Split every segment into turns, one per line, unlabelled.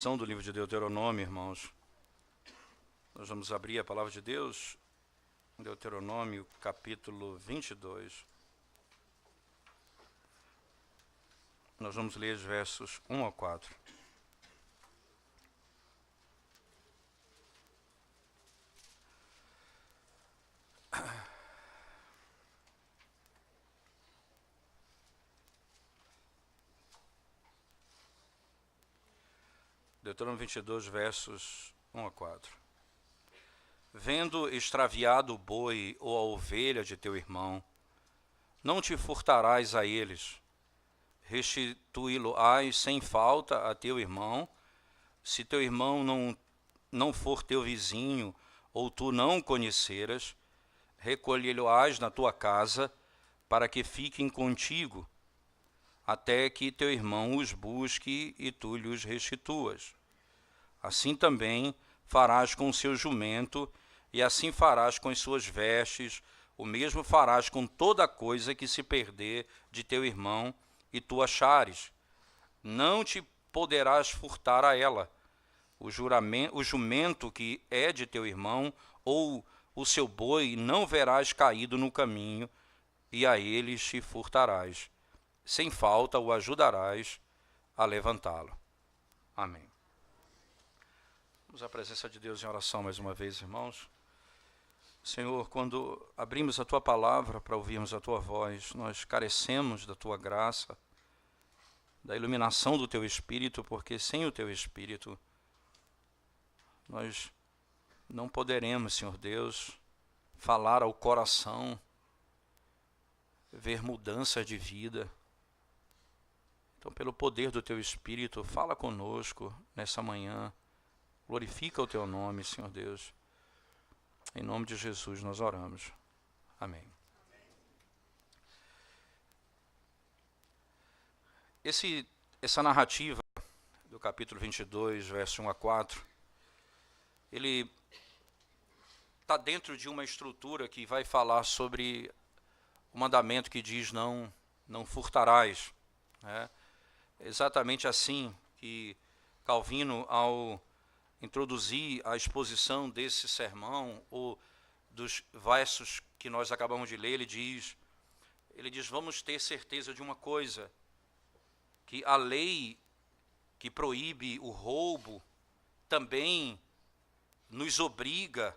Do livro de Deuteronômio, irmãos. Nós vamos abrir a palavra de Deus, Deuteronômio, capítulo 22. Nós vamos ler os versos 1 a 4. Deuteronômio 22, versos 1 a 4. Vendo extraviado o boi ou a ovelha de teu irmão, não te furtarás a eles, restituí-lo-ás sem falta a teu irmão. Se teu irmão não for teu vizinho, ou tu não o conheceras, recolhê-lo-ás na tua casa, para que fiquem contigo, até que teu irmão os busque e tu lhes restituas. Assim também farás com o seu jumento, e assim farás com as suas vestes, o mesmo farás com toda coisa que se perder de teu irmão, e tu achares. Não te poderás furtar a ela. O jumento que é de teu irmão, ou o seu boi, não verás caído no caminho, e a eles te furtarás. Sem falta o ajudarás a levantá-lo. Amém. Vamos à presença de Deus em oração mais uma vez, irmãos. Senhor, quando abrimos a Tua palavra para ouvirmos a Tua voz, nós carecemos da Tua graça, da iluminação do Teu Espírito, porque sem o Teu Espírito nós não poderemos, Senhor Deus, falar ao coração, ver mudança de vida. Então, pelo poder do Teu Espírito, fala conosco nessa manhã. Glorifica o Teu nome, Senhor Deus. Em nome de Jesus nós oramos. Amém. Essa narrativa do capítulo 22, verso 1 a 4, ele está dentro de uma estrutura que vai falar sobre o mandamento que diz não furtarás. É exatamente assim que Calvino, ao introduzir a exposição desse sermão, ou dos versos que nós acabamos de ler, ele diz, vamos ter certeza de uma coisa, que a lei que proíbe o roubo também nos obriga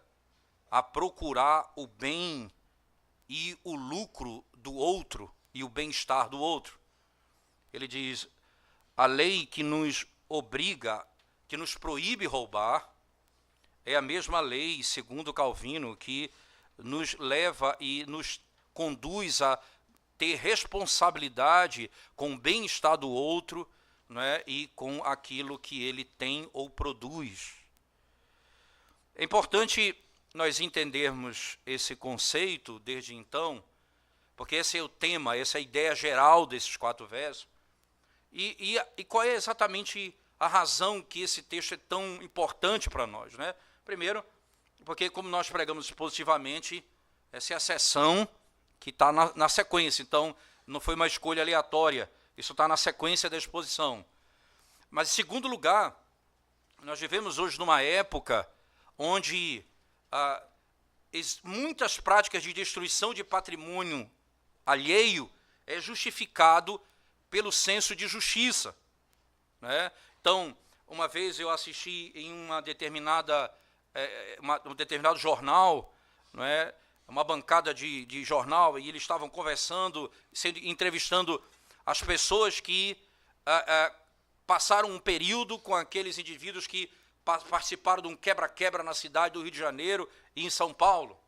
a procurar o bem e o lucro do outro e o bem-estar do outro. Ele diz, a lei que nos obriga, que nos proíbe roubar, é a mesma lei, segundo Calvino, que nos leva e nos conduz a ter responsabilidade com o bem-estar do outro, né, e com aquilo que ele tem ou produz. É importante nós entendermos esse conceito desde então, porque esse é o tema, essa é a ideia geral desses 4 versos. E qual é exatamente a razão que esse texto é tão importante para nós, né? Primeiro, porque como nós pregamos expositivamente, essa é a seção que está na sequência, então não foi uma escolha aleatória, isso está na sequência da exposição. Mas em segundo lugar, nós vivemos hoje numa época onde muitas práticas de destruição de patrimônio alheio é justificado pelo senso de justiça, né? Então, uma vez eu assisti em um determinado jornal, não é? Uma bancada de jornal, e eles estavam conversando, entrevistando as pessoas que passaram um período com aqueles indivíduos que participaram de um quebra-quebra na cidade do Rio de Janeiro e em São Paulo.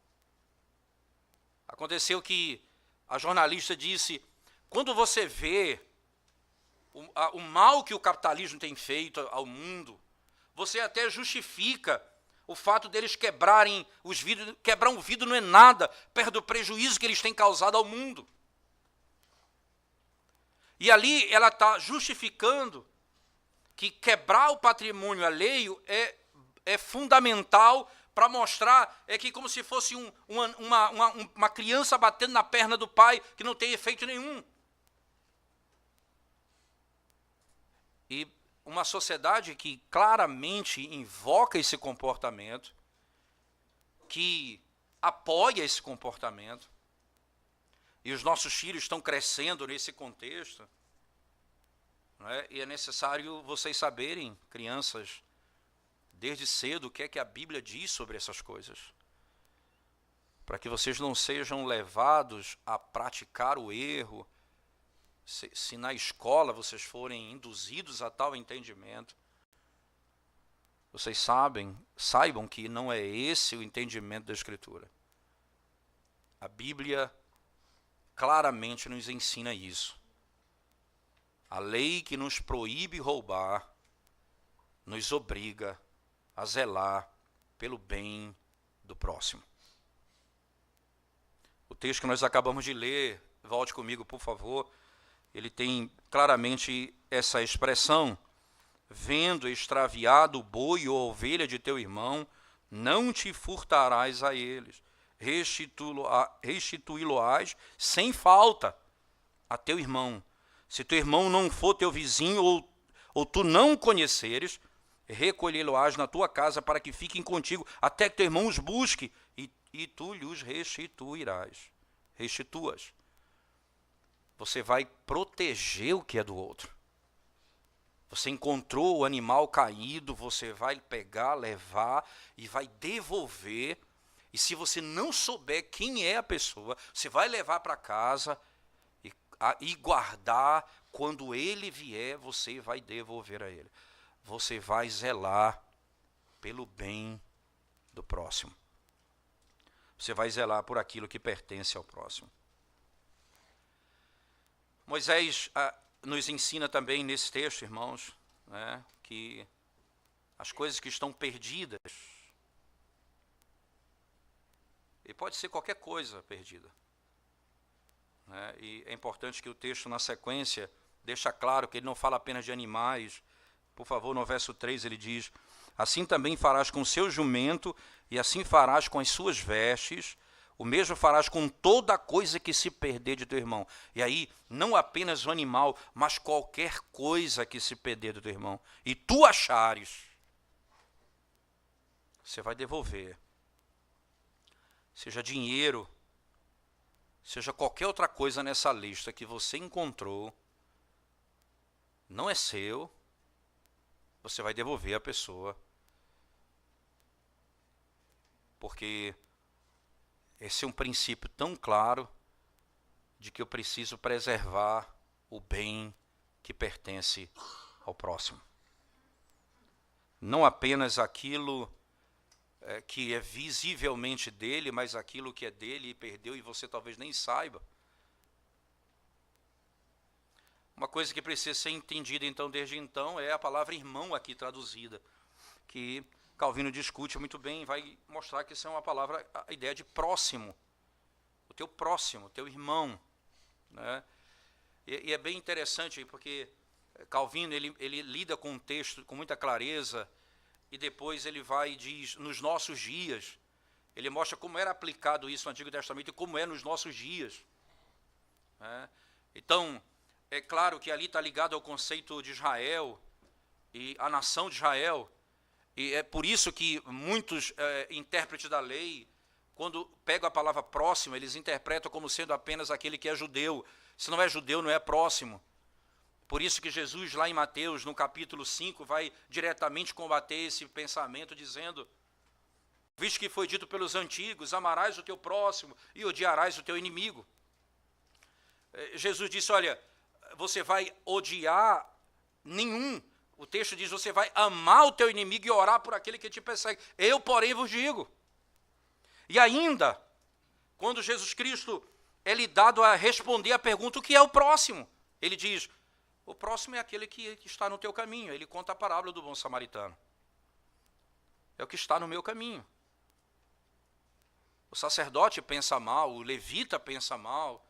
Aconteceu que a jornalista disse, quando você vê o mal que o capitalismo tem feito ao mundo, você até justifica o fato deles quebrarem os vidros. Quebrar um vidro não é nada perto do prejuízo que eles têm causado ao mundo. E ali ela está justificando que quebrar o patrimônio alheio é fundamental para mostrar que como se fosse uma criança batendo na perna do pai, que não tem efeito nenhum. E uma sociedade que claramente invoca esse comportamento, que apoia esse comportamento, e os nossos filhos estão crescendo nesse contexto, não é? E é necessário vocês saberem, crianças, desde cedo, o que é que a Bíblia diz sobre essas coisas, para que vocês não sejam levados a praticar o erro. Se na escola vocês forem induzidos a tal entendimento, vocês saibam que não é esse o entendimento da Escritura. A Bíblia claramente nos ensina isso. A lei que nos proíbe roubar nos obriga a zelar pelo bem do próximo. O texto que nós acabamos de ler, volte comigo, por favor, ele tem claramente essa expressão: vendo extraviado o boi ou a ovelha de teu irmão, não te furtarás a eles, restituí-lo-ás sem falta a teu irmão. Se teu irmão não for teu vizinho ou tu não o conheceres, recolhê-lo-ás na tua casa para que fiquem contigo, até que teu irmão os busque e tu lhes restituas. Você vai proteger o que é do outro. Você encontrou o animal caído, você vai pegar, levar e vai devolver. E se você não souber quem é a pessoa, você vai levar para casa e guardar. Quando ele vier, você vai devolver a ele. Você vai zelar pelo bem do próximo. Você vai zelar por aquilo que pertence ao próximo. Moisés nos ensina também nesse texto, irmãos, né, que as coisas que estão perdidas, e pode ser qualquer coisa perdida, né, e é importante que o texto na sequência deixa claro que ele não fala apenas de animais. Por favor, no verso 3 ele diz: assim também farás com o seu jumento, e assim farás com as suas vestes, o mesmo farás com toda coisa que se perder de teu irmão. E aí, não apenas o animal, mas qualquer coisa que se perder do teu irmão, e tu achares, você vai devolver. Seja dinheiro, seja qualquer outra coisa nessa lista que você encontrou, não é seu, você vai devolver a pessoa. Porque esse é um princípio tão claro de que eu preciso preservar o bem que pertence ao próximo. Não apenas aquilo que é visivelmente dele, mas aquilo que é dele e perdeu e você talvez nem saiba. Uma coisa que precisa ser entendida então desde então é a palavra irmão aqui traduzida, que Calvino discute muito bem, vai mostrar que isso é uma palavra, a ideia de próximo, o teu próximo, o teu irmão, né? E é bem interessante porque Calvino ele lida com o texto com muita clareza, e depois ele vai e diz, nos nossos dias, ele mostra como era aplicado isso no Antigo Testamento e como é nos nossos dias, né? Então, é claro que ali está ligado ao conceito de Israel e a nação de Israel. E é por isso que muitos intérpretes da lei, quando pegam a palavra próximo, eles interpretam como sendo apenas aquele que é judeu. Se não é judeu, não é próximo. Por isso que Jesus, lá em Mateus, no capítulo 5, vai diretamente combater esse pensamento, dizendo, visto que foi dito pelos antigos, amarás o teu próximo e odiarás o teu inimigo. Jesus disse, olha, você vai odiar nenhum. O texto diz, você vai amar o teu inimigo e orar por aquele que te persegue. Eu, porém, vos digo. E ainda, quando Jesus Cristo é lhe dado a responder a pergunta, o que é o próximo? Ele diz, o próximo é aquele que está no teu caminho. Ele conta a parábola do bom samaritano. É o que está no meu caminho. O sacerdote pensa mal, o levita pensa mal,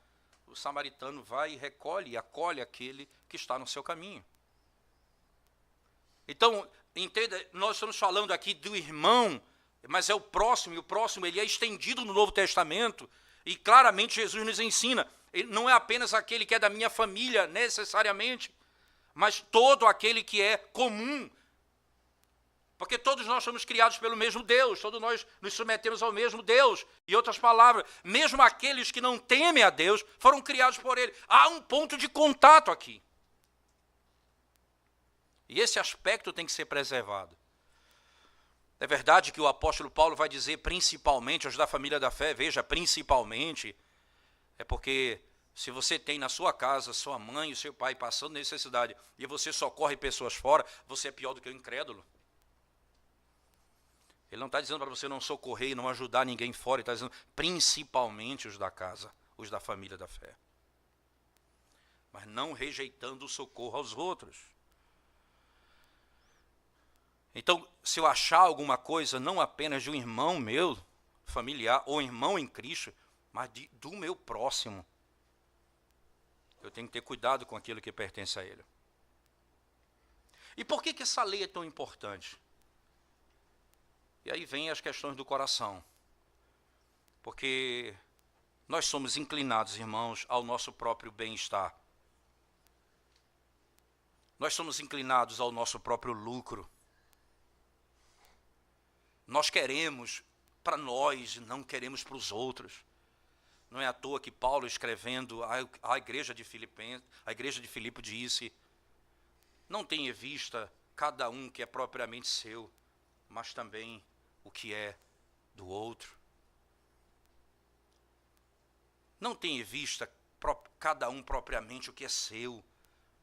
o samaritano vai e recolhe e acolhe aquele que está no seu caminho. Então, entenda, nós estamos falando aqui do irmão, mas é o próximo, e o próximo ele é estendido no Novo Testamento, e claramente Jesus nos ensina, ele não é apenas aquele que é da minha família, necessariamente, mas todo aquele que é comum. Porque todos nós somos criados pelo mesmo Deus, todos nós nos submetemos ao mesmo Deus. Em outras palavras, mesmo aqueles que não temem a Deus foram criados por Ele. Há um ponto de contato aqui. E esse aspecto tem que ser preservado. É verdade que o apóstolo Paulo vai dizer principalmente aos da família da fé, veja, principalmente, é porque se você tem na sua casa sua mãe e seu pai passando necessidade e você socorre pessoas fora, você é pior do que o incrédulo. Ele não está dizendo para você não socorrer e não ajudar ninguém fora, ele está dizendo principalmente os da casa, os da família da fé. Mas não rejeitando o socorro aos outros. Então, se eu achar alguma coisa, não apenas de um irmão meu, familiar, ou irmão em Cristo, mas do meu próximo, eu tenho que ter cuidado com aquilo que pertence a ele. E por que essa lei é tão importante? E aí vem as questões do coração. Porque nós somos inclinados, irmãos, ao nosso próprio bem-estar. Nós somos inclinados ao nosso próprio lucro. Nós queremos para nós, não queremos para os outros. Não é à toa que Paulo, escrevendo à igreja de Filipe, disse: não tenha em vista cada um que é propriamente seu, mas também o que é do outro. Não tenha em vista cada um propriamente o que é seu,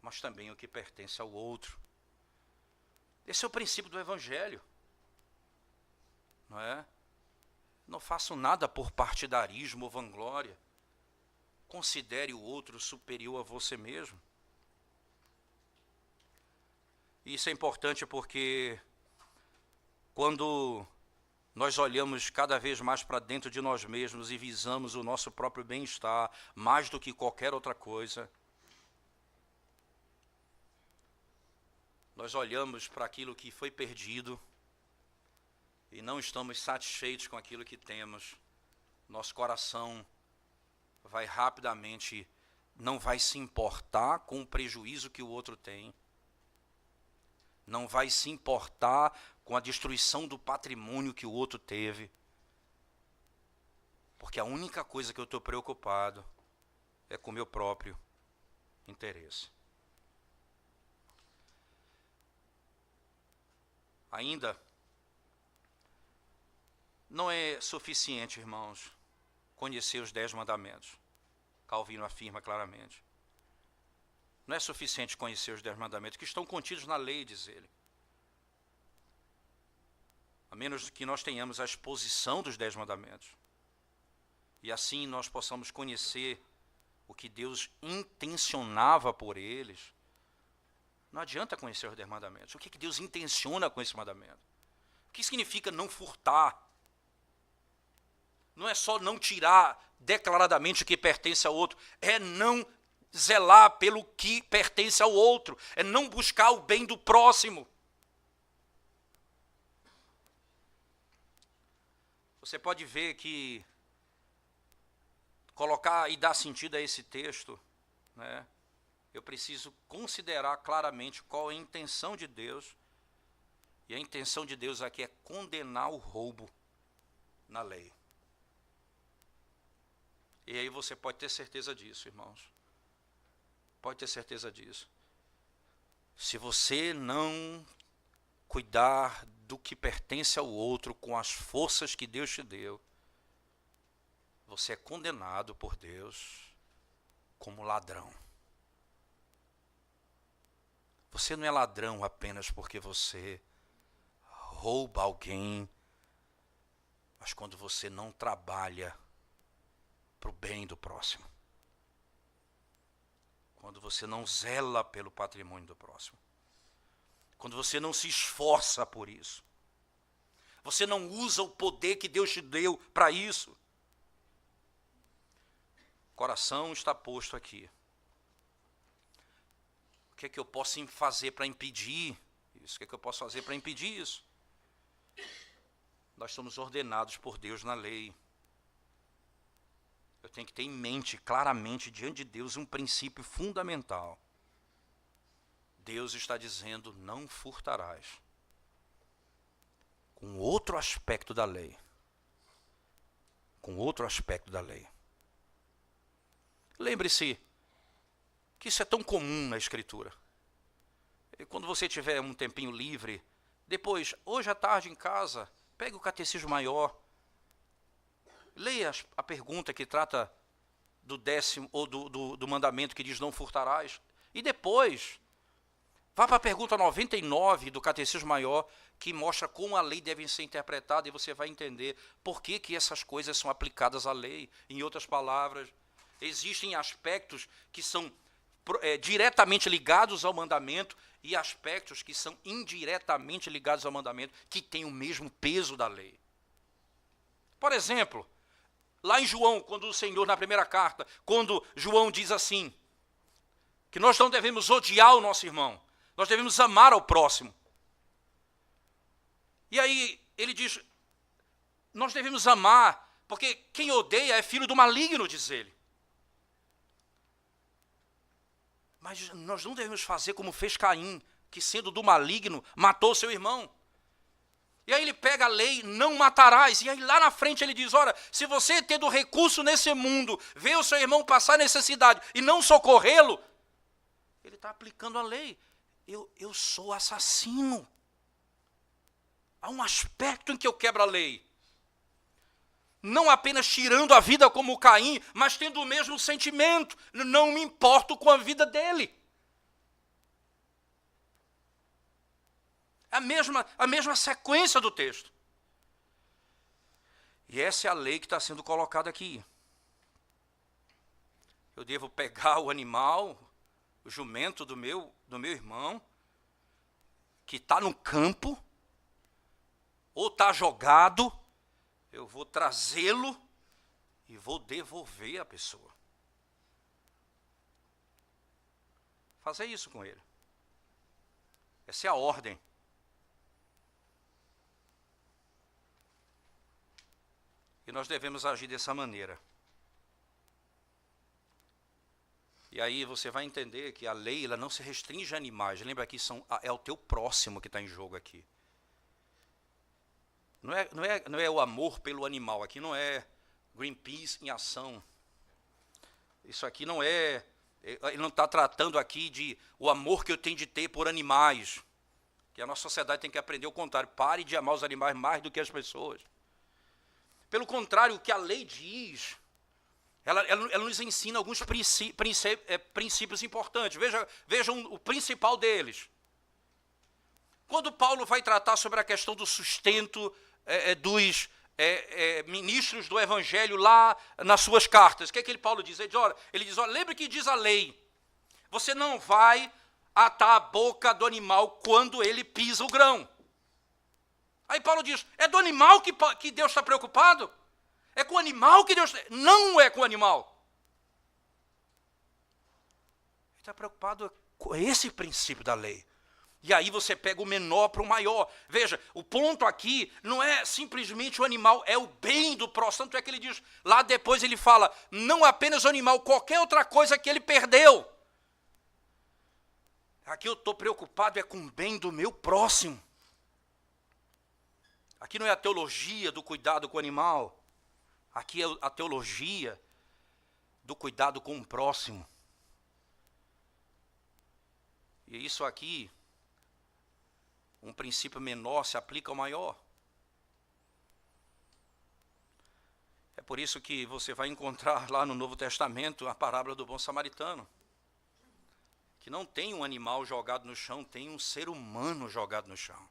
mas também o que pertence ao outro. Esse é o princípio do Evangelho. Não é? Não façam nada por partidarismo ou vanglória. Considere o outro superior a você mesmo. Isso é importante porque quando nós olhamos cada vez mais para dentro de nós mesmos e visamos o nosso próprio bem-estar mais do que qualquer outra coisa, nós olhamos para aquilo que foi perdido e não estamos satisfeitos com aquilo que temos, nosso coração vai rapidamente, não vai se importar com o prejuízo que o outro tem, não vai se importar com a destruição do patrimônio que o outro teve, porque a única coisa que eu estou preocupado é com o meu próprio interesse. Ainda não é suficiente, irmãos, conhecer os 10 mandamentos. Calvino afirma claramente. Não é suficiente conhecer os 10 mandamentos que estão contidos na lei, diz ele. A menos que nós tenhamos a exposição dos 10 mandamentos. E assim nós possamos conhecer o que Deus intencionava por eles. Não adianta conhecer os 10 mandamentos. O que Deus intenciona com esse mandamento? O que significa não furtar? Não é só não tirar declaradamente o que pertence ao outro, é não zelar pelo que pertence ao outro, é não buscar o bem do próximo. Você pode ver que colocar e dar sentido a esse texto, né? Eu preciso considerar claramente qual é a intenção de Deus, e a intenção de Deus aqui é condenar o roubo na lei. E aí você pode ter certeza disso, irmãos. Pode ter certeza disso. Se você não cuidar do que pertence ao outro com as forças que Deus te deu, você é condenado por Deus como ladrão. Você não é ladrão apenas porque você rouba alguém, mas quando você não trabalha para o bem do próximo. Quando você não zela pelo patrimônio do próximo. Quando você não se esforça por isso. Você não usa o poder que Deus te deu para isso. O coração está posto aqui. O que é que eu posso fazer para impedir isso? O que é que eu posso fazer para impedir isso? Nós somos ordenados por Deus na lei. Eu tenho que ter em mente, claramente, diante de Deus, um princípio fundamental. Deus está dizendo, não furtarás. Com outro aspecto da lei. Com outro aspecto da lei. Lembre-se que isso é tão comum na Escritura. E quando você tiver um tempinho livre, depois, hoje à tarde em casa, pegue o Catecismo Maior, leia a pergunta que trata do 10º, ou do mandamento que diz não furtarás, e depois, vá para a pergunta 99 do Catecismo Maior, que mostra como a lei deve ser interpretada, e você vai entender por que essas coisas são aplicadas à lei. Em outras palavras, existem aspectos que são diretamente ligados ao mandamento e aspectos que são indiretamente ligados ao mandamento, que têm o mesmo peso da lei. Por exemplo, lá em João, quando o Senhor, na primeira carta, quando João diz assim, que nós não devemos odiar o nosso irmão, nós devemos amar ao próximo. E aí ele diz, nós devemos amar, porque quem odeia é filho do maligno, diz ele. Mas nós não devemos fazer como fez Caim, que sendo do maligno, matou seu irmão. E aí ele pega a lei, não matarás. E aí lá na frente ele diz, ora, se você tendo recurso nesse mundo, vê o seu irmão passar necessidade e não socorrê-lo, ele está aplicando a lei. Eu sou assassino. Há um aspecto em que eu quebro a lei. Não apenas tirando a vida como Caim, mas tendo o mesmo sentimento. Não me importo com a vida dele. A mesma sequência do texto. E essa é a lei que está sendo colocada aqui. Eu devo pegar o animal, o jumento do meu irmão, que está no campo, ou está jogado, eu vou trazê-lo e vou devolver a pessoa. Fazer isso com ele. Essa é a ordem. E nós devemos agir dessa maneira. E aí você vai entender que a lei ela não se restringe a animais. Lembra que é o teu próximo que está em jogo aqui. Não é o amor pelo animal. Aqui não é Greenpeace em ação. Isso aqui não é... Ele não está tratando aqui de o amor que eu tenho de ter por animais. Que a nossa sociedade tem que aprender o contrário. Pare de amar os animais mais do que as pessoas. Pelo contrário, o que a lei diz, ela nos ensina alguns princípios importantes. Vejam o principal deles. Quando Paulo vai tratar sobre a questão do sustento dos ministros do Evangelho lá nas suas cartas, o que Paulo diz? Ele diz, lembre que diz a lei, você não vai atar a boca do animal quando ele pisa o grão. Aí Paulo diz, é do animal que Deus está preocupado? É com o animal que Deus... Não é com o animal. Ele está preocupado com esse princípio da lei. E aí você pega o menor para o maior. Veja, o ponto aqui não é simplesmente o animal, é o bem do próximo. Tanto é que ele diz, lá depois ele fala, não apenas o animal, qualquer outra coisa que ele perdeu. Aqui eu estou preocupado é com o bem do meu próximo. Aqui não é a teologia do cuidado com o animal. Aqui é a teologia do cuidado com o próximo. E isso aqui, um princípio menor se aplica ao maior. É por isso que você vai encontrar lá no Novo Testamento a parábola do bom samaritano. Que não tem um animal jogado no chão, tem um ser humano jogado no chão.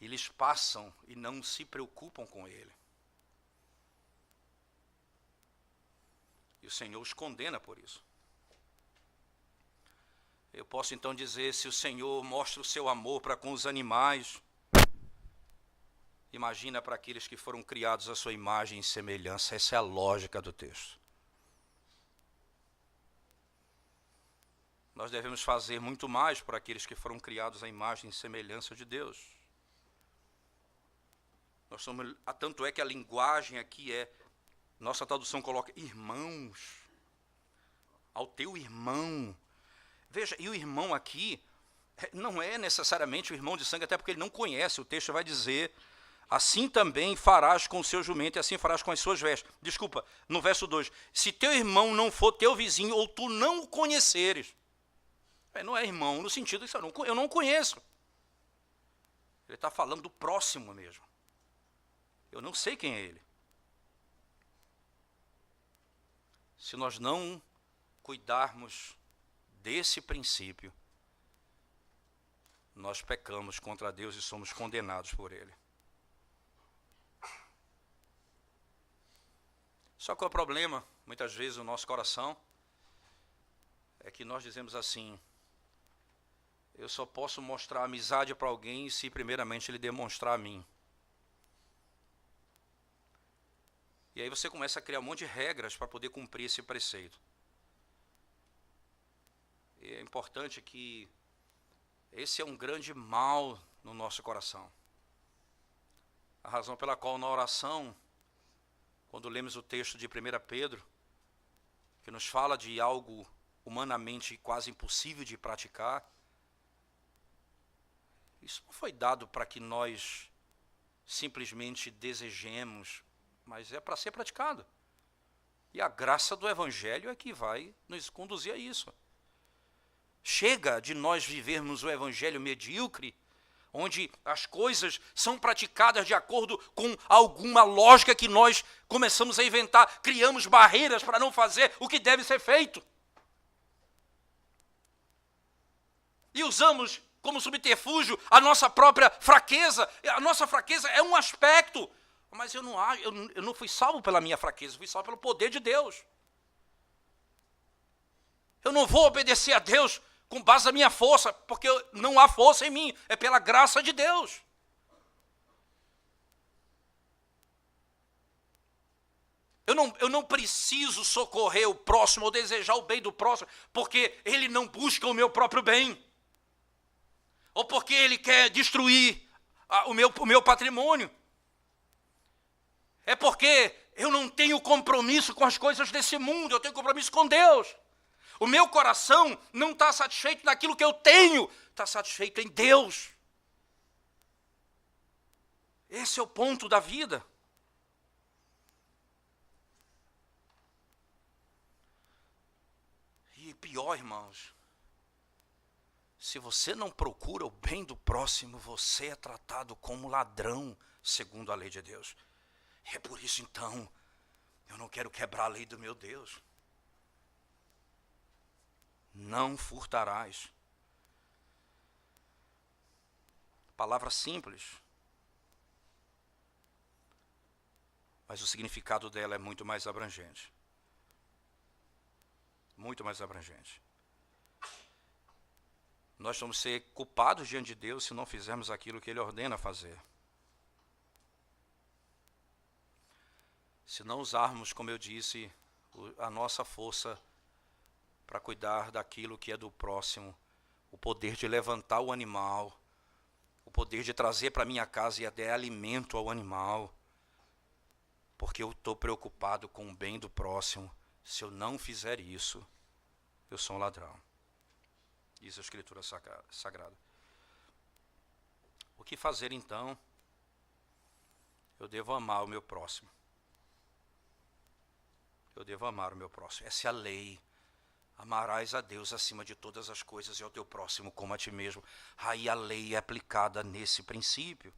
Eles passam e não se preocupam com ele. E o Senhor os condena por isso. Eu posso então dizer, se o Senhor mostra o seu amor para com os animais, imagina para aqueles que foram criados à sua imagem e semelhança. Essa é a lógica do texto. Nós devemos fazer muito mais por aqueles que foram criados à imagem e semelhança de Deus. Tanto é que a linguagem aqui nossa tradução coloca irmãos. ao teu irmão. Veja, e o irmão aqui não é necessariamente o irmão de sangue, até porque ele não conhece. O texto vai dizer, assim também farás com o seu jumento e assim farás com as suas vestes. Desculpa, no verso 2, se teu irmão não for teu vizinho ou tu não o conheceres, não é irmão no sentido de eu não conheço. Ele está falando do próximo mesmo. Eu não sei quem é ele. Se nós não cuidarmos desse princípio, nós pecamos contra Deus e somos condenados por Ele. Só que o problema, muitas vezes, no nosso coração, é que nós dizemos assim, eu só posso mostrar amizade para alguém se primeiramente ele demonstrar a mim. E aí você começa a criar um monte de regras para poder cumprir esse preceito. E é importante que esse é um grande mal no nosso coração. A razão pela qual na oração, quando lemos o texto de 1 Pedro, que nos fala de algo humanamente quase impossível de praticar, isso não foi dado para que nós simplesmente desejemos, mas é para ser praticado. E a graça do Evangelho é que vai nos conduzir a isso. Chega de nós vivermos o Evangelho medíocre, onde as coisas são praticadas de acordo com alguma lógica que nós começamos a inventar, criamos barreiras para não fazer o que deve ser feito. E usamos como subterfúgio a nossa própria fraqueza. A nossa fraqueza é um aspecto, mas eu não fui salvo pela minha fraqueza, fui salvo pelo poder de Deus. Eu não vou obedecer a Deus com base na minha força, porque não há força em mim, é pela graça de Deus. Eu não preciso socorrer o próximo ou desejar o bem do próximo, porque ele não busca o meu próprio bem, ou porque ele quer destruir o meu patrimônio. É porque eu não tenho compromisso com as coisas desse mundo, eu tenho compromisso com Deus. O meu coração não está satisfeito naquilo que eu tenho, está satisfeito em Deus. Esse é o ponto da vida. E pior, irmãos, se você não procura o bem do próximo, você é tratado como ladrão, segundo a lei de Deus. E é por isso, então, eu não quero quebrar a lei do meu Deus. Não furtarás. Palavra simples, mas o significado dela é muito mais abrangente. Muito mais abrangente. Nós vamos ser culpados diante de Deus se não fizermos aquilo que Ele ordena fazer. Se não usarmos, como eu disse, a nossa força para cuidar daquilo que é do próximo, o poder de levantar o animal, o poder de trazer para minha casa e dar alimento ao animal, porque eu estou preocupado com o bem do próximo. Se eu não fizer isso, eu sou um ladrão. Diz a Escritura Sagrada. O que fazer então? Eu devo amar o meu próximo. Eu devo amar o meu próximo. Essa é a lei. Amarás a Deus acima de todas as coisas e ao teu próximo como a ti mesmo. Aí a lei é aplicada nesse princípio.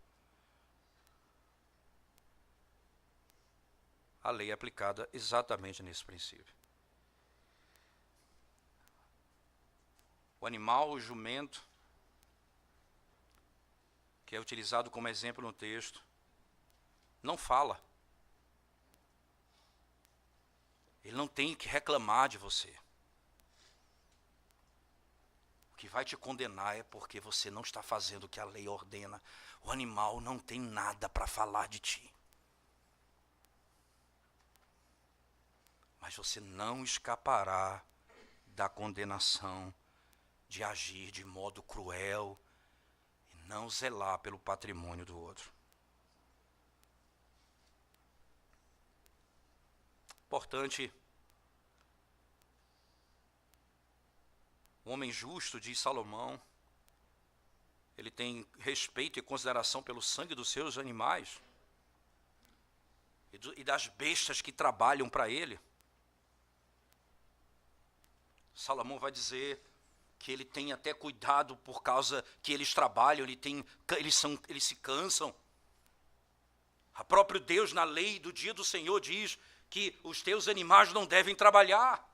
A lei é aplicada exatamente nesse princípio. O animal, o jumento, que é utilizado como exemplo no texto, não fala. Ele não tem que reclamar de você. O que vai te condenar é porque você não está fazendo o que a lei ordena. O animal não tem nada para falar de ti. Mas você não escapará da condenação de agir de modo cruel e não zelar pelo patrimônio do outro. Importante Um homem justo, diz Salomão, ele tem respeito e consideração pelo sangue dos seus animais e das bestas que trabalham para ele. Salomão vai dizer que ele tem até cuidado por causa que eles trabalham, eles se cansam. O próprio Deus, na lei do dia do Senhor, diz que os teus animais não devem trabalhar.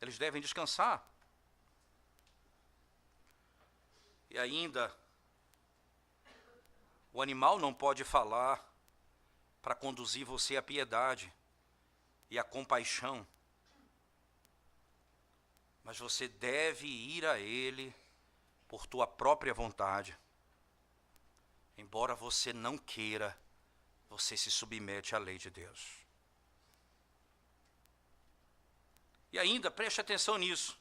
Eles devem descansar. E ainda, o animal não pode falar para conduzir você à piedade e à compaixão. Mas você deve ir a ele por tua própria vontade. Embora você não queira, você se submete à lei de Deus. E ainda, preste atenção nisso.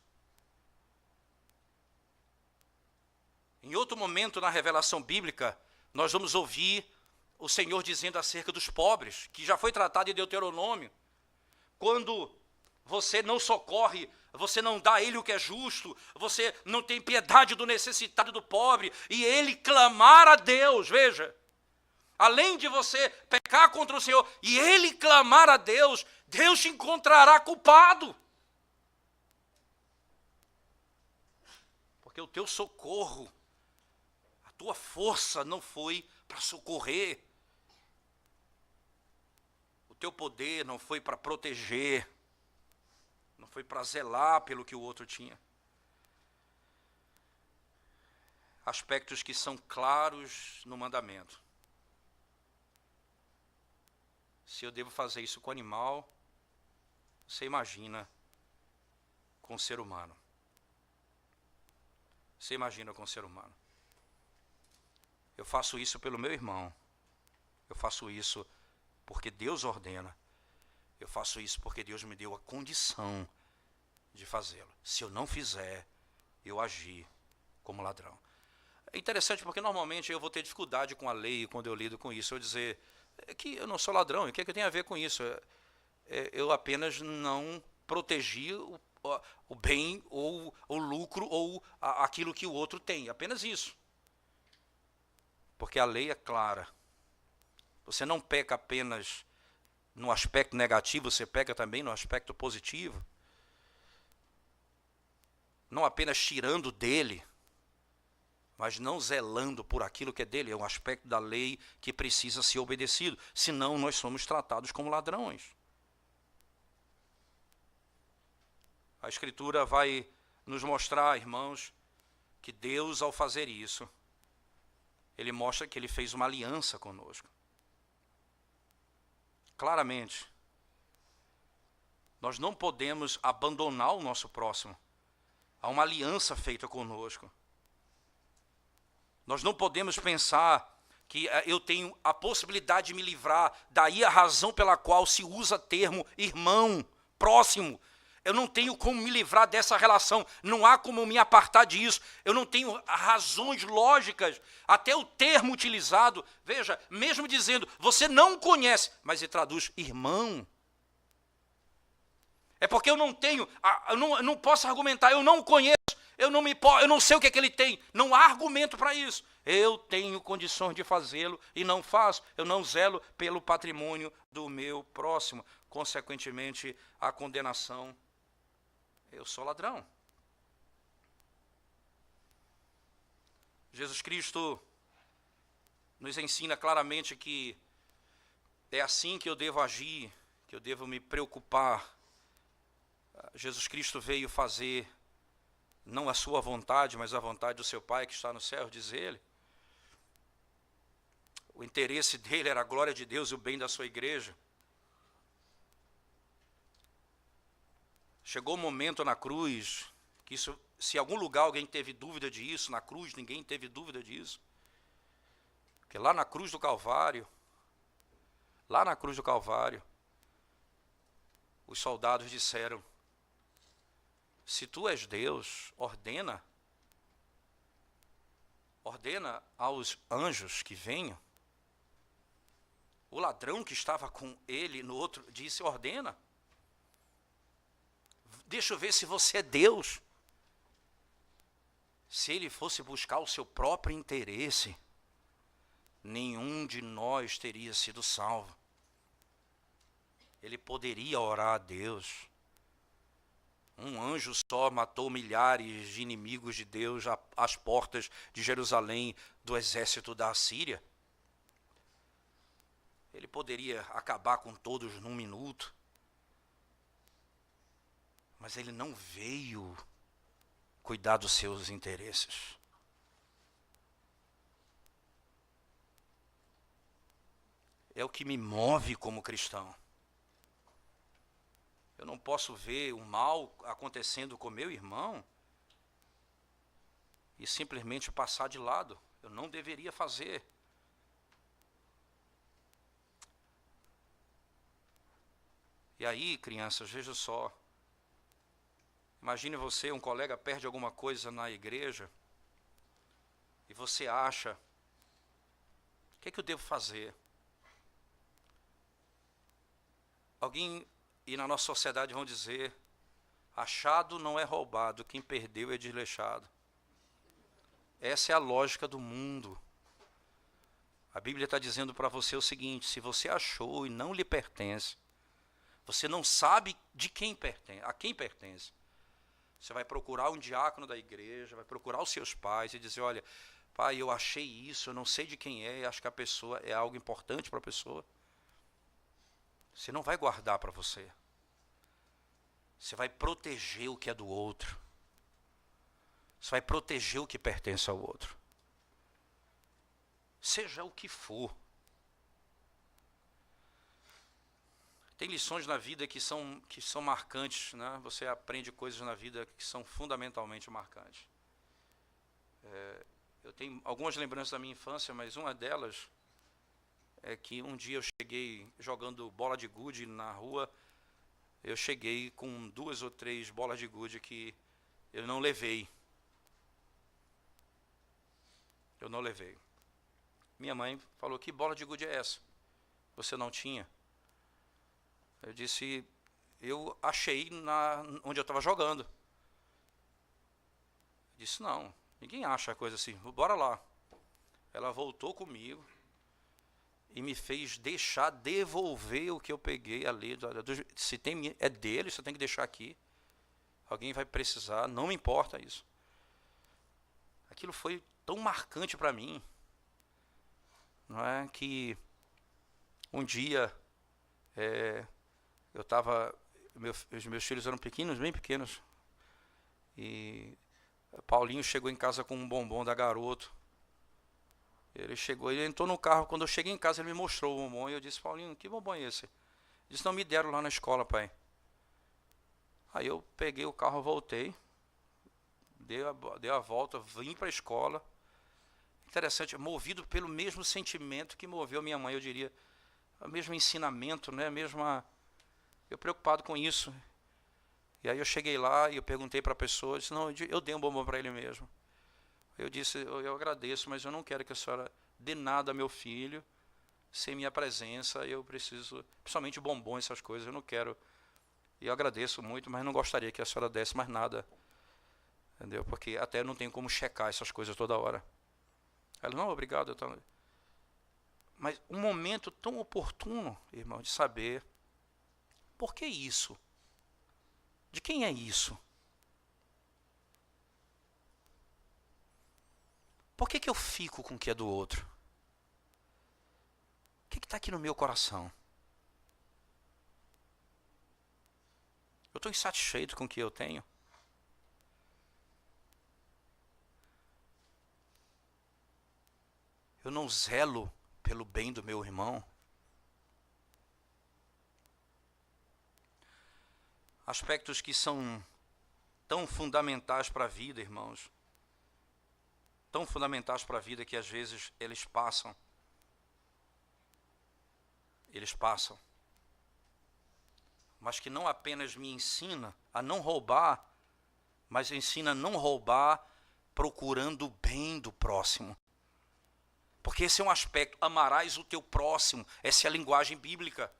Em outro momento na revelação bíblica, nós vamos ouvir o Senhor dizendo acerca dos pobres, que já foi tratado em Deuteronômio. Quando você não socorre, você não dá a ele o que é justo, você não tem piedade do necessitado, do pobre, e ele clamar a Deus, veja, além de você pecar contra o Senhor, e ele clamar a Deus, Deus te encontrará culpado. Porque o teu socorro, a tua força não foi para socorrer, o teu poder não foi para proteger, não foi para zelar pelo que o outro tinha. Aspectos que são claros no mandamento. Se eu devo fazer isso com o animal, você imagina com o ser humano. Você imagina com o ser humano. Eu faço isso pelo meu irmão. Eu faço isso porque Deus ordena. Eu faço isso porque Deus me deu a condição de fazê-lo. Se eu não fizer, eu agir como ladrão. É interessante porque normalmente eu vou ter dificuldade com a lei quando eu lido com isso. Eu dizer que eu não sou ladrão, o que é que tem a ver com isso? Eu apenas não protegi o bem ou o lucro ou aquilo que o outro tem. Apenas isso. Porque a lei é clara. Você não peca apenas no aspecto negativo, você peca também no aspecto positivo. Não apenas tirando dele, mas não zelando por aquilo que é dele. É um aspecto da lei que precisa ser obedecido. Senão nós somos tratados como ladrões. A Escritura vai nos mostrar, irmãos, que Deus, ao fazer isso, Ele mostra que Ele fez uma aliança conosco. Claramente, nós não podemos abandonar o nosso próximo. Há uma aliança feita conosco. Nós não podemos pensar que eu tenho a possibilidade de me livrar. Daí a razão pela qual se usa termo irmão, próximo. Eu não tenho como me livrar dessa relação. Não há como me apartar disso. Eu não tenho razões lógicas. Até o termo utilizado, veja, mesmo dizendo, você não conhece, mas ele traduz irmão. É porque eu não tenho, eu não posso argumentar, eu não conheço, eu não sei o que é que ele tem. Não há argumento para isso. Eu tenho condições de fazê-lo e não faço. Eu não zelo pelo patrimônio do meu próximo. Consequentemente, a condenação, eu sou ladrão. Jesus Cristo nos ensina claramente que é assim que eu devo agir, que eu devo me preocupar. Jesus Cristo veio fazer não a sua vontade, mas a vontade do seu Pai que está no céu, diz ele. O interesse dele era a glória de Deus e o bem da sua igreja. Chegou o momento na cruz, que isso, se em algum lugar alguém teve dúvida disso, na cruz ninguém teve dúvida disso. Porque lá na cruz do Calvário, os soldados disseram, se tu és Deus, ordena aos anjos que venham. O ladrão que estava com ele no outro disse, ordena. Deixa eu ver se você é Deus. Se ele fosse buscar o seu próprio interesse, nenhum de nós teria sido salvo. Ele poderia orar a Deus. Um anjo só matou milhares de inimigos de Deus às portas de Jerusalém, do exército da Assíria. Ele poderia acabar com todos num minuto. Mas ele não veio cuidar dos seus interesses. É o que me move como cristão. Eu não posso ver o mal acontecendo com meu irmão e simplesmente passar de lado. Eu não deveria fazer. E aí, crianças, veja só. Imagine você, um colega perde alguma coisa na igreja e você acha, o que é que eu devo fazer? Alguém, e na nossa sociedade vão dizer, achado não é roubado, quem perdeu é desleixado. Essa é a lógica do mundo. A Bíblia está dizendo para você o seguinte, se você achou e não lhe pertence, você não sabe de quem pertence, a quem pertence. Você vai procurar um diácono da igreja, vai procurar os seus pais e dizer, olha, pai, eu achei isso, eu não sei de quem é, acho que a pessoa é algo importante para a pessoa. Você não vai guardar para você. Você vai proteger o que é do outro. Você vai proteger o que pertence ao outro. Seja o que for. Tem lições na vida que são marcantes, né? Você aprende coisas na vida que são fundamentalmente marcantes. Eu tenho algumas lembranças da minha infância, mas uma delas é que um dia eu cheguei jogando bola de gude na rua, eu cheguei com 2 ou 3 bolas de gude que eu não levei. Eu não levei. Minha mãe falou, que bola de gude é essa? Você não tinha? Eu disse, eu achei onde eu estava jogando. Eu disse, não, ninguém acha coisa assim, bora lá. Ela voltou comigo e me fez devolver o que eu peguei ali. Se tem, é dele, você tem que deixar aqui. Alguém vai precisar, não me importa isso. Aquilo foi tão marcante para mim, não é, que um dia eu estava, os meus filhos eram pequenos, bem pequenos, e Paulinho chegou em casa com um bombom da Garoto. Ele entrou no carro, quando eu cheguei em casa ele me mostrou o bombom, e eu disse, Paulinho, que bombom é esse? Ele disse, não, me deram lá na escola, pai. Aí eu peguei o carro, voltei, dei a volta, vim para a escola. Interessante, movido pelo mesmo sentimento que moveu minha mãe, eu diria, o mesmo ensinamento, né? Eu preocupado com isso. E aí eu cheguei lá e eu perguntei para a pessoa, disse, não, eu dei um bombom para ele mesmo. Eu disse, eu agradeço, mas eu não quero que a senhora dê nada a meu filho sem minha presença, eu preciso, principalmente bombom, essas coisas, eu não quero. E eu agradeço muito, mas não gostaria que a senhora desse mais nada. Entendeu? Porque até eu não tenho como checar essas coisas toda hora. Ela, não, obrigado. Mas um momento tão oportuno, irmão, de saber, por que isso? De quem é isso? Por que eu fico com o que é do outro? O que está aqui no meu coração? Eu estou insatisfeito com o que eu tenho? Eu não zelo pelo bem do meu irmão? Aspectos que são tão fundamentais para a vida, irmãos. Tão fundamentais para a vida que às vezes eles passam. Mas que não apenas me ensina a não roubar, mas ensina a não roubar procurando o bem do próximo. Porque esse é um aspecto, amarás o teu próximo, essa é a linguagem bíblica.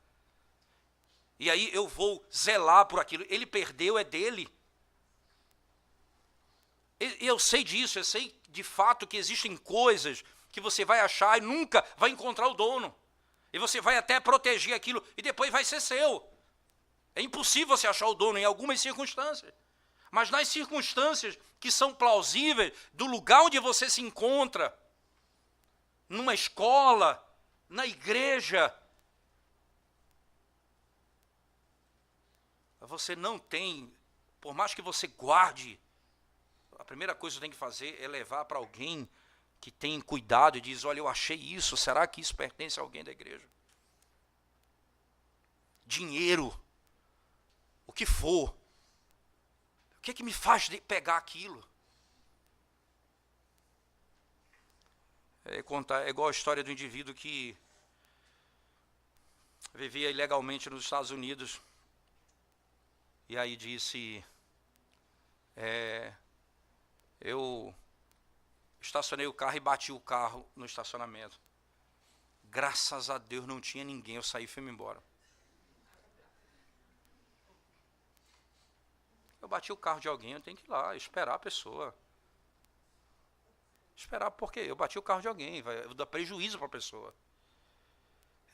E aí eu vou zelar por aquilo. Ele perdeu, é dele. Eu sei disso, eu sei de fato que existem coisas que você vai achar e nunca vai encontrar o dono. E você vai até proteger aquilo e depois vai ser seu. É impossível você achar o dono em algumas circunstâncias. Mas nas circunstâncias que são plausíveis, do lugar onde você se encontra, numa escola, na igreja, você não tem, por mais que você guarde, a primeira coisa que você tem que fazer é levar para alguém que tem cuidado e diz, olha, eu achei isso, será que isso pertence a alguém da igreja? Dinheiro, o que for, o que é que me faz pegar aquilo? É igual a história do indivíduo que vivia ilegalmente nos Estados Unidos e aí disse, eu estacionei o carro e bati o carro no estacionamento. Graças a Deus não tinha ninguém, eu saí e fui embora. Eu bati o carro de alguém, eu tenho que ir lá, esperar a pessoa. Esperar por quê? Eu bati o carro de alguém, vai dar prejuízo para a pessoa.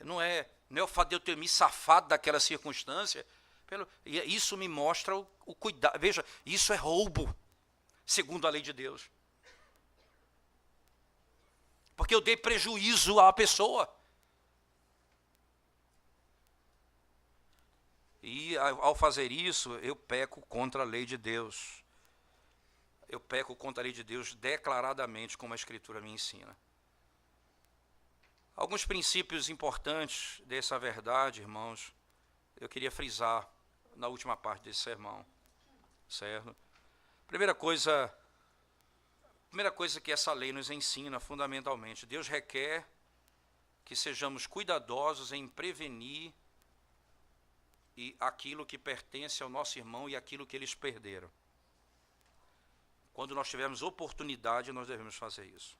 Não é o fato de eu ter me safado daquela circunstância. Isso me mostra o cuidado. Veja, isso é roubo, segundo a lei de Deus. Porque eu dei prejuízo à pessoa. E ao fazer isso, eu peco contra a lei de Deus. Eu peco contra a lei de Deus declaradamente, como a Escritura me ensina. Alguns princípios importantes dessa verdade, irmãos, eu queria frisar na última parte desse sermão. Certo? Primeira coisa que essa lei nos ensina fundamentalmente, Deus requer que sejamos cuidadosos em prevenir aquilo que pertence ao nosso irmão e aquilo que eles perderam. Quando nós tivermos oportunidade, nós devemos fazer isso.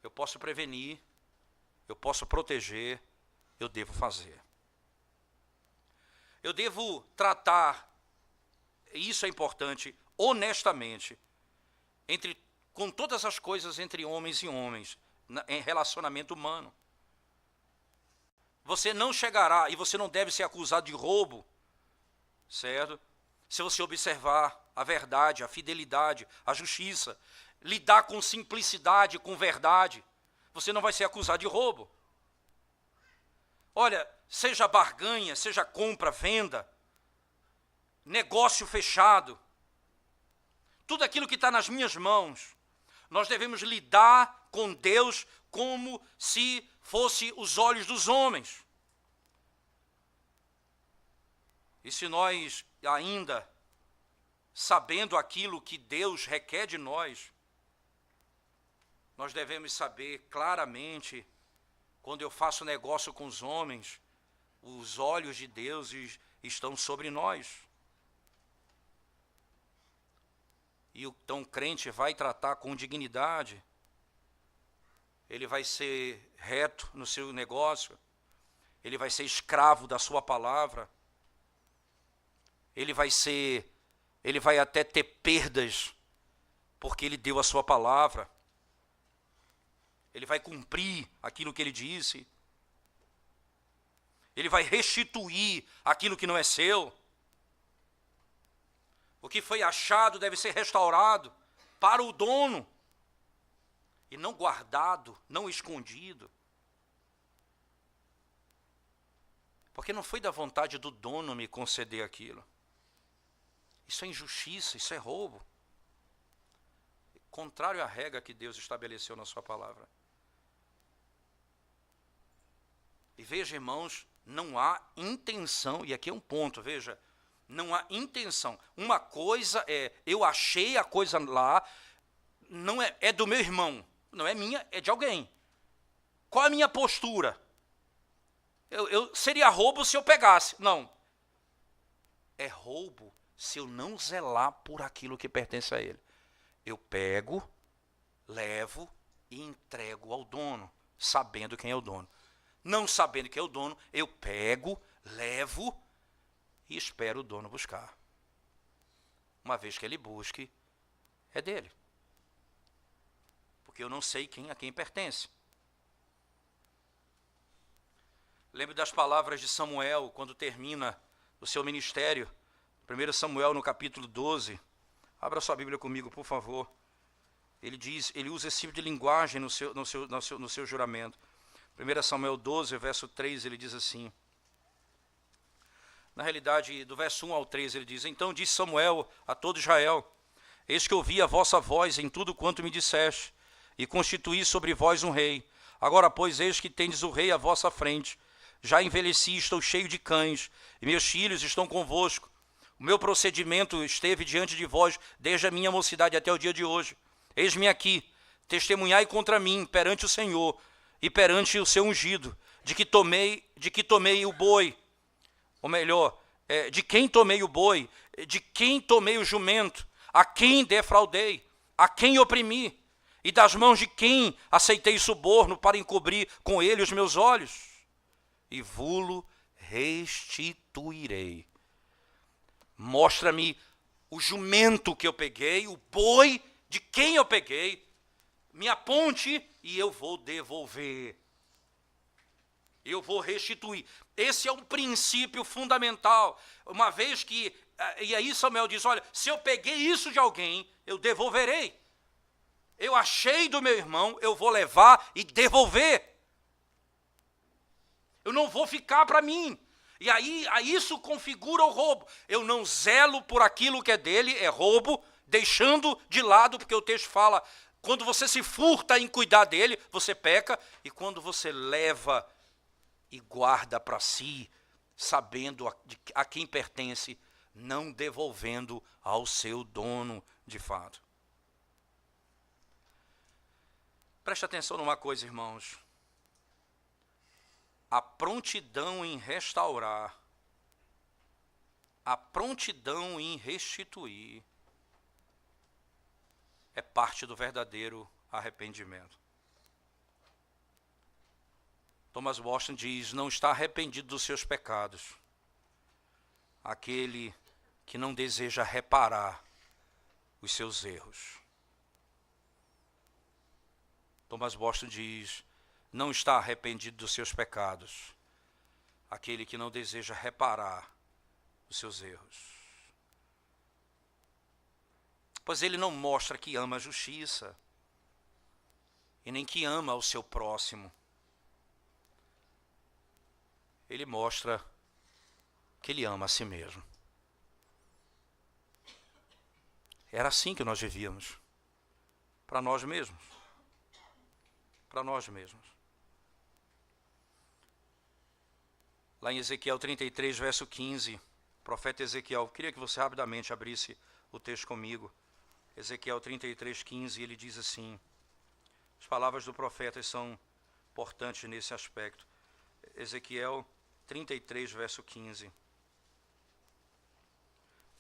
Eu posso prevenir, eu posso proteger, eu devo fazer. Eu devo tratar, e isso é importante, honestamente, com todas as coisas entre homens e homens, em relacionamento humano. Você não chegará, e você não deve ser acusado de roubo, certo? Se você observar a verdade, a fidelidade, a justiça, lidar com simplicidade, com verdade, você não vai ser acusado de roubo. Olha, seja barganha, seja compra, venda, negócio fechado, tudo aquilo que está nas minhas mãos, nós devemos lidar com Deus como se fosse os olhos dos homens. E se nós ainda, sabendo aquilo que Deus requer de nós, nós devemos saber claramente, quando eu faço negócio com os homens, os olhos de Deus estão sobre nós. E então o crente vai tratar com dignidade, ele vai ser reto no seu negócio, ele vai ser escravo da sua palavra, ele vai até ter perdas, porque ele deu a sua palavra, ele vai cumprir aquilo que ele disse, ele vai restituir aquilo que não é seu. O que foi achado deve ser restaurado para o dono, e não guardado, não escondido. Porque não foi da vontade do dono me conceder aquilo. Isso é injustiça, isso é roubo. Contrário à regra que Deus estabeleceu na sua palavra. E veja, irmãos, não há intenção, e aqui é um ponto, veja, não há intenção. Uma coisa é, eu achei a coisa lá, não é do meu irmão, não é minha, é de alguém. Qual é a minha postura? Eu seria roubo se eu pegasse. Não. É roubo se eu não zelar por aquilo que pertence a ele. Eu pego, levo e entrego ao dono, sabendo quem é o dono. Não sabendo quem é o dono, eu pego, levo e espero o dono buscar. Uma vez que ele busque, é dele. Porque eu não sei a quem pertence. Lembro das palavras de Samuel, quando termina o seu ministério. 1 Samuel, no capítulo 12. Abra sua Bíblia comigo, por favor. Ele usa esse tipo de linguagem no seu juramento. 1 Samuel 12, verso 3, ele diz assim. Na realidade, do verso 1 ao 3, ele diz: Então disse Samuel a todo Israel: Eis que ouvi a vossa voz em tudo quanto me disseste, e constituí sobre vós um rei. Agora, pois, eis que tendes o rei à vossa frente. Já envelheci, estou cheio de cães, e meus filhos estão convosco. O meu procedimento esteve diante de vós desde a minha mocidade até o dia de hoje. Eis-me aqui, testemunhai contra mim perante o Senhor e perante o seu ungido, de que tomei o boi, ou melhor, de quem tomei o boi, de quem tomei o jumento, a quem defraudei, a quem oprimi, e das mãos de quem aceitei suborno para encobrir com ele os meus olhos, e vulo restituirei. Mostra-me o jumento que eu peguei, o boi de quem eu peguei, me aponte e eu vou devolver. Eu vou restituir. Esse é um princípio fundamental. Uma vez que, e aí Samuel diz, olha, se eu peguei isso de alguém, eu devolverei. Eu achei do meu irmão, eu vou levar e devolver. Eu não vou ficar para mim. E aí isso configura o roubo. Eu não zelo por aquilo que é dele, é roubo, deixando de lado, porque o texto fala, quando você se furta em cuidar dele, você peca, e quando você leva e guarda para si, sabendo a quem pertence, não devolvendo ao seu dono de fato. Preste atenção numa coisa, irmãos. A prontidão em restaurar, a prontidão em restituir, é parte do verdadeiro arrependimento. Thomas Watson diz, não está arrependido dos seus pecados aquele que não deseja reparar os seus erros. Thomas Watson diz, não está arrependido dos seus pecados aquele que não deseja reparar os seus erros. Pois ele não mostra que ama a justiça e nem que ama o seu próximo. Ele mostra que ele ama a si mesmo. Era assim que nós vivíamos, para nós mesmos. Para nós mesmos. Lá em Ezequiel 33, verso 15, profeta Ezequiel, queria que você rapidamente abrisse o texto comigo. Ezequiel 33, 15, ele diz assim, as palavras do profeta são importantes nesse aspecto. Ezequiel 33, verso 15,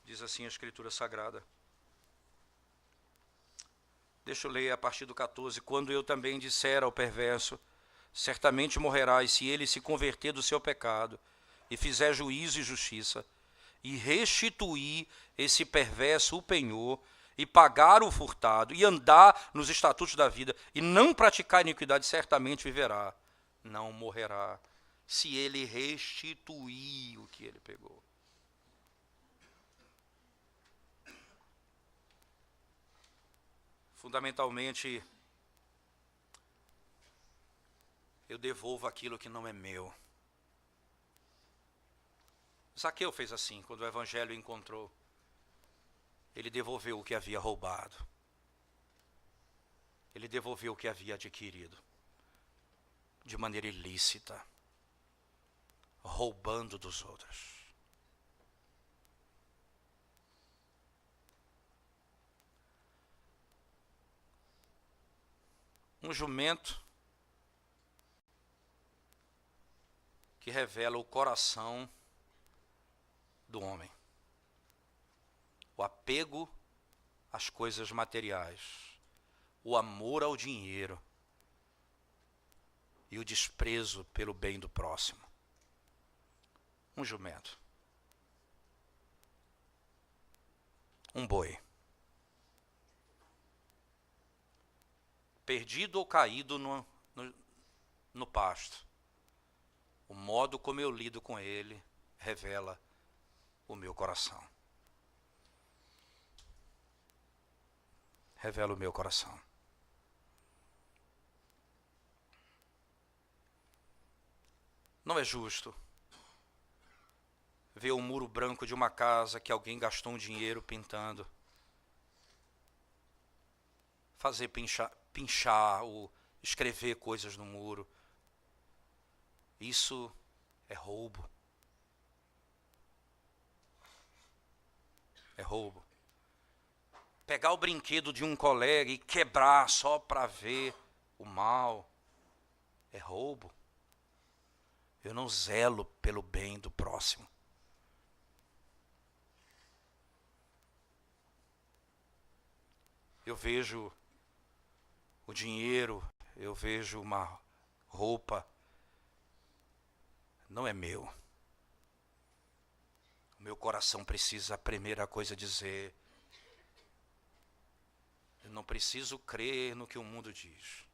diz assim a Escritura Sagrada. Deixa eu ler a partir do 14. Quando eu também disser ao perverso, certamente morrerás se ele se converter do seu pecado e fizer juízo e justiça, e restituir esse perverso o penhor, e pagar o furtado, e andar nos estatutos da vida, e não praticar iniquidade, certamente viverá, não morrerá, se ele restituir o que ele pegou. Fundamentalmente, eu devolvo aquilo que não é meu. Zaqueu fez assim, quando o evangelho o encontrou. Ele devolveu o que havia roubado. Ele devolveu o que havia adquirido. De maneira ilícita. Roubando dos outros. Um jumento que revela o coração do homem. O apego às coisas materiais, o amor ao dinheiro e o desprezo pelo bem do próximo. um jumento, um boi, perdido ou caído no pasto. O modo como eu lido com ele revela o meu coração. Revela o meu coração. Não é justo ver o muro branco de uma casa que alguém gastou um dinheiro pintando, fazer pinchar ou escrever coisas no muro. Isso é roubo. É roubo. Pegar o brinquedo de um colega e quebrar só para ver o mal é roubo. Eu não zelo pelo bem do próximo. Eu vejo o dinheiro, eu vejo uma roupa, não é meu. O meu coração precisa, a primeira coisa, dizer: eu não preciso crer no que o mundo diz.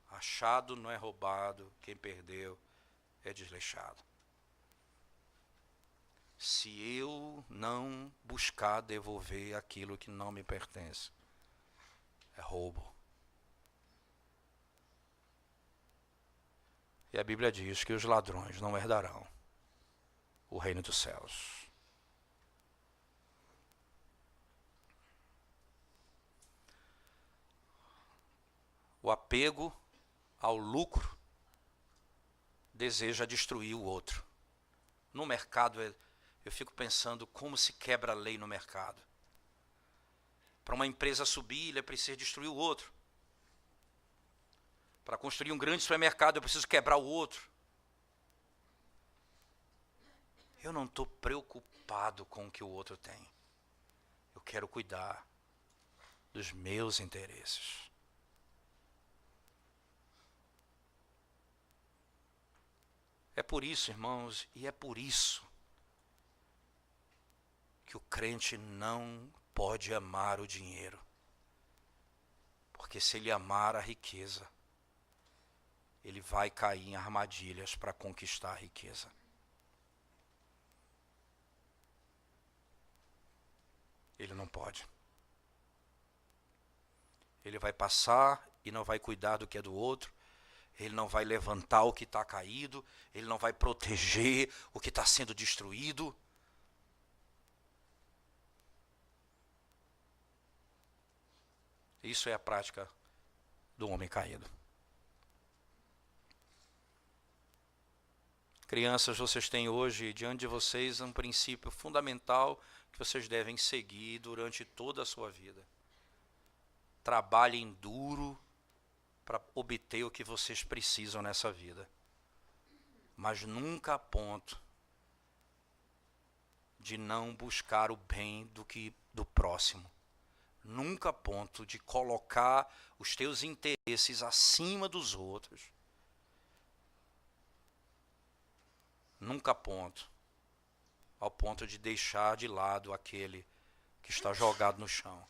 Achado não é roubado, quem perdeu é desleixado. Se eu não buscar devolver aquilo que não me pertence, é roubo. E a Bíblia diz que os ladrões não herdarão o reino dos céus. O apego ao lucro deseja destruir o outro. No mercado, eu fico pensando como se quebra a lei no mercado. Para uma empresa subir, ele precisa destruir o outro. Para construir um grande supermercado, eu preciso quebrar o outro. Eu não estou preocupado com o que o outro tem. Eu quero cuidar dos meus interesses. É por isso, irmãos, e é por isso que o crente não pode amar o dinheiro. Porque se ele amar a riqueza, ele vai cair em armadilhas para conquistar a riqueza. Ele não pode. Ele vai passar e não vai cuidar do que é do outro. Ele não vai levantar o que está caído. Ele não vai proteger o que está sendo destruído. Isso é a prática do homem caído. Crianças, vocês têm hoje diante de vocês um princípio fundamental que vocês devem seguir durante toda a sua vida. Trabalhem duro para obter o que vocês precisam nessa vida. Mas nunca a ponto de não buscar o bem do próximo. Nunca a ponto de colocar os teus interesses acima dos outros. Nunca ao ponto de deixar de lado aquele que está jogado no chão,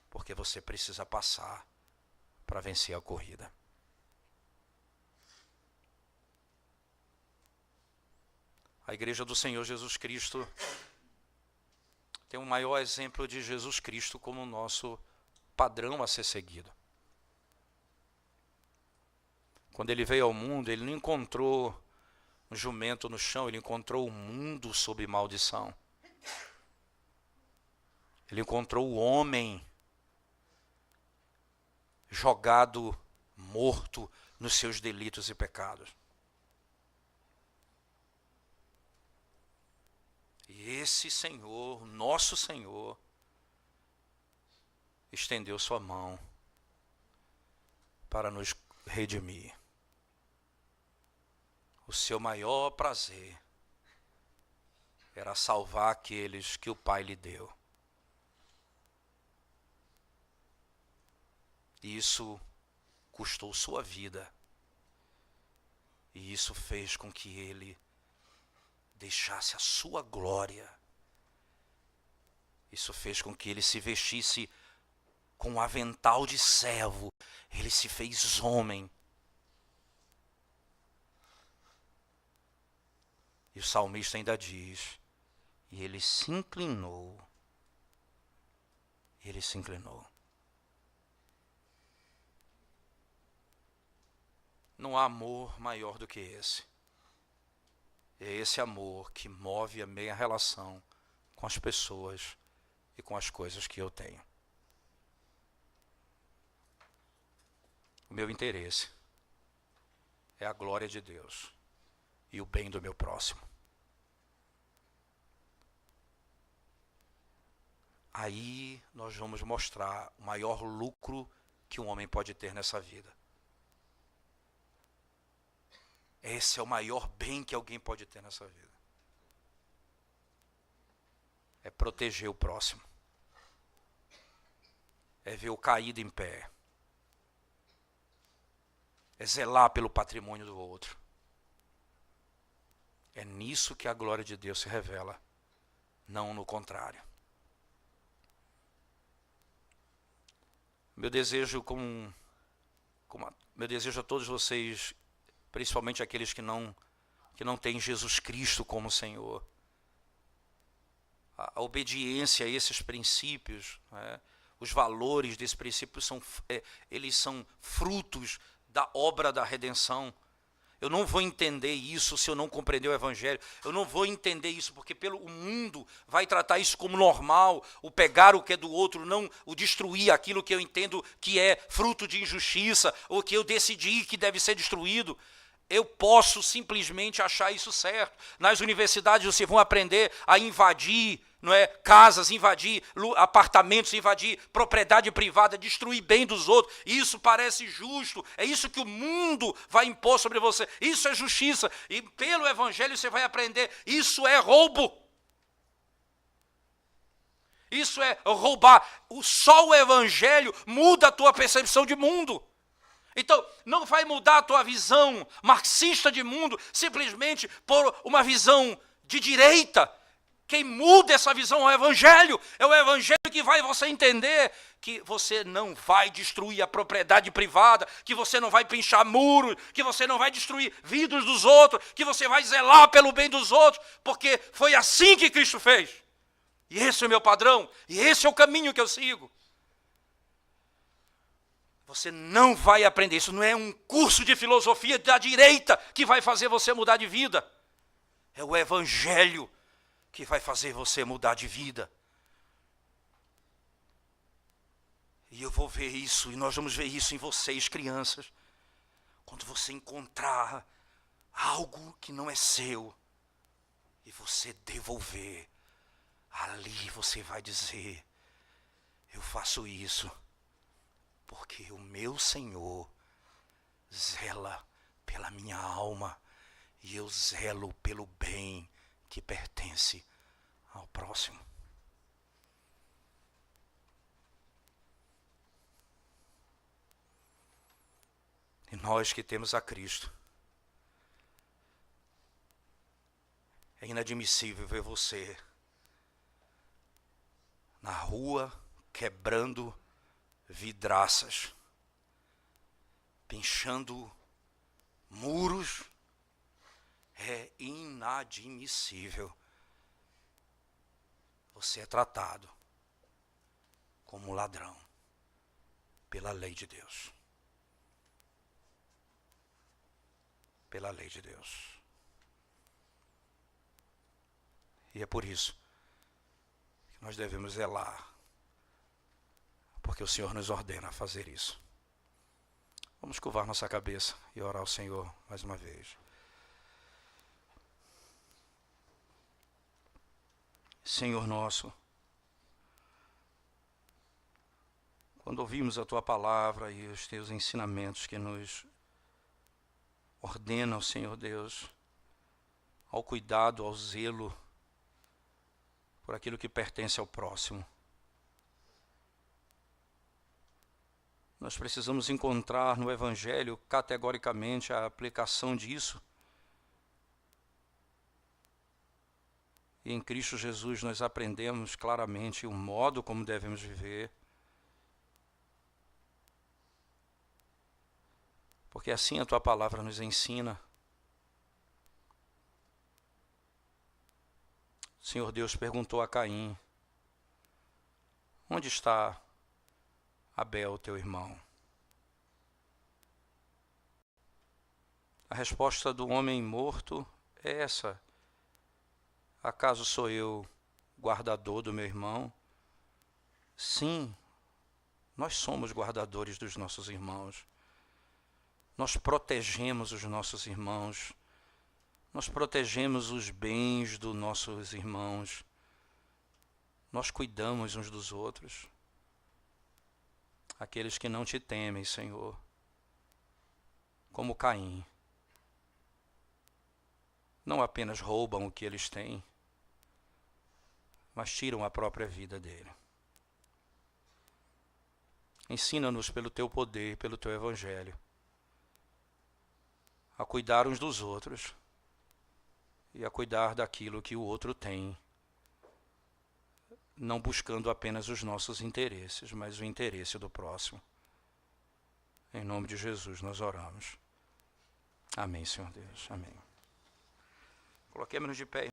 porque você precisa passar para vencer a corrida. A Igreja do Senhor Jesus Cristo tem o maior exemplo de Jesus Cristo como nosso padrão a ser seguido. Quando ele veio ao mundo, ele não encontrou um jumento no chão, ele encontrou o mundo sob maldição. Ele encontrou o homem jogado, morto nos seus delitos e pecados. E esse Senhor, nosso Senhor, estendeu sua mão para nos redimir. O seu maior prazer era salvar aqueles que o Pai lhe deu. E isso custou sua vida. E isso fez com que ele deixasse a sua glória. Isso fez com que ele se vestisse com um avental de servo. Ele se fez homem. E o salmista ainda diz, e ele se inclinou. Ele se inclinou. Não há amor maior do que esse. É esse amor que move a minha relação com as pessoas e com as coisas que eu tenho. O meu interesse é a glória de Deus e o bem do meu próximo. Aí nós vamos mostrar o maior lucro que um homem pode ter nessa vida. Esse é o maior bem que alguém pode ter nessa vida. É proteger o próximo. É ver o caído em pé. É zelar pelo patrimônio do outro. É nisso que a glória de Deus se revela, não no contrário. Meu desejo meu desejo a todos vocês, principalmente aqueles que não têm Jesus Cristo como Senhor, a obediência a esses princípios, né, os valores desses princípios eles são frutos da obra da redenção. Eu não vou entender isso se eu não compreender o Evangelho. Eu não vou entender isso porque o mundo vai tratar isso como normal, o pegar o que é do outro, não o destruir aquilo que eu entendo que é fruto de injustiça, ou que eu decidi que deve ser destruído. Eu posso simplesmente achar isso certo. Nas universidades vocês vão aprender a invadir, não é, casas, invadir apartamentos, invadir propriedade privada, destruir bem dos outros. Isso parece justo. É isso que o mundo vai impor sobre você. Isso é justiça. E pelo Evangelho você vai aprender. Isso é roubo. Isso é roubar. Só o Evangelho muda a tua percepção de mundo. Então, não vai mudar a tua visão marxista de mundo simplesmente por uma visão de direita. Quem muda essa visão é o Evangelho. É o Evangelho que vai você entender que você não vai destruir a propriedade privada, que você não vai pinchar muros, que você não vai destruir vidros dos outros, que você vai zelar pelo bem dos outros, porque foi assim que Cristo fez. E esse é o meu padrão, e esse é o caminho que eu sigo. Você não vai aprender, isso não é um curso de filosofia da direita que vai fazer você mudar de vida. É o Evangelho que vai fazer você mudar de vida. E eu vou ver isso, e nós vamos ver isso em vocês, crianças. Quando você encontrar algo que não é seu, e você devolver, ali você vai dizer, eu faço isso porque o meu Senhor zela pela minha alma e eu zelo pelo bem que pertence ao próximo. E nós que temos a Cristo, é inadmissível ver você na rua quebrando vidraças, pinchando muros. É inadmissível. Você é tratado como ladrão pela lei de Deus. Pela lei de Deus. E é por isso que nós devemos zelar, porque o Senhor nos ordena a fazer isso. Vamos curvar nossa cabeça e orar ao Senhor mais uma vez. Senhor nosso, quando ouvimos a Tua palavra e os Teus ensinamentos que nos ordenam, Senhor Deus, ao cuidado, ao zelo por aquilo que pertence ao próximo, nós precisamos encontrar no Evangelho categoricamente a aplicação disso E em Cristo Jesus nós aprendemos claramente o modo como devemos viver. Porque assim a tua palavra nos ensina. O Senhor Deus perguntou a Caim: onde está Abel, teu irmão? A resposta do homem morto é essa: acaso sou eu guardador do meu irmão? Sim, nós somos guardadores dos nossos irmãos. Nós protegemos os nossos irmãos. Nós protegemos os bens dos nossos irmãos. Nós cuidamos uns dos outros. Aqueles que não te temem, Senhor, como Caim, não apenas roubam o que eles têm, mas tiram a própria vida dele. Ensina-nos pelo teu poder, pelo teu evangelho, a cuidar uns dos outros e a cuidar daquilo que o outro tem, não buscando apenas os nossos interesses, mas o interesse do próximo. Em nome de Jesus nós oramos. Amém, Senhor Deus. Amém. Coloquemos-nos de pé.